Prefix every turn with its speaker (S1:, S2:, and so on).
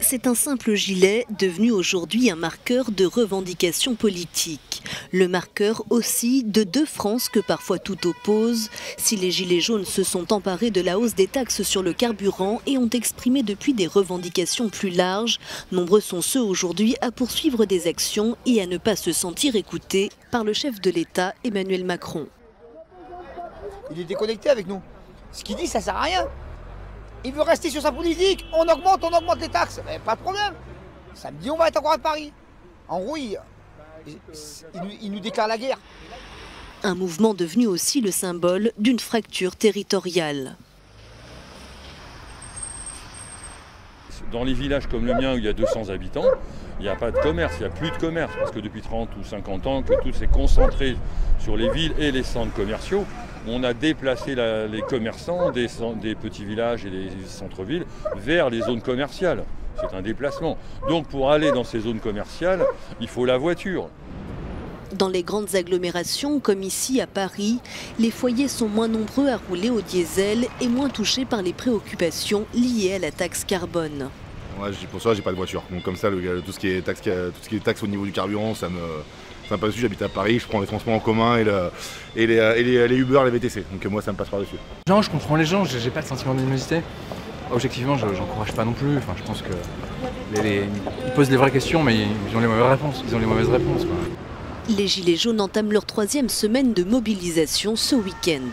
S1: C'est un simple gilet devenu aujourd'hui un marqueur de revendication politique. Le marqueur aussi de deux France que parfois tout oppose. Si les gilets jaunes se sont emparés de la hausse des taxes sur le carburant et ont exprimé depuis des revendications plus larges, nombreux sont ceux aujourd'hui à poursuivre des actions et à ne pas se sentir écoutés par le chef de l'État, Emmanuel Macron.
S2: Il est déconnecté avec nous. Ce qu'il dit, ça sert à rien. Il veut rester sur sa politique. On augmente les taxes. Mais pas de problème. Samedi, on va être encore à Paris. En gros, il nous déclare la guerre.
S1: Un mouvement devenu aussi le symbole d'une fracture territoriale.
S3: Dans les villages comme le mien où il y a 200 habitants, il n'y a pas de commerce, il n'y a plus de commerce. Parce que depuis 30 ou 50 ans que tout s'est concentré sur les villes et les centres commerciaux, on a déplacé les commerçants des petits villages et des centres-villes vers les zones commerciales. C'est un déplacement. Donc pour aller dans ces zones commerciales, il faut la voiture.
S1: Dans les grandes agglomérations, comme ici à Paris, les foyers sont moins nombreux à rouler au diesel et moins touchés par les préoccupations liées à la taxe carbone.
S4: Ouais, pour ça, j'ai pas de voiture. Donc comme ça, tout ce qui est taxe au niveau du carburant, ça me passe dessus. J'habite à Paris, je prends les transports en commun et les Uber, les VTC. Donc moi, ça me passe par dessus.
S5: Non, je comprends les gens, j'ai pas de sentiment d'animosité. Objectivement, j'encourage pas non plus. Enfin, je pense que ils posent les vraies questions, mais ils ont les mauvaises réponses.
S1: Les Gilets jaunes entament leur 3e semaine de mobilisation ce week-end.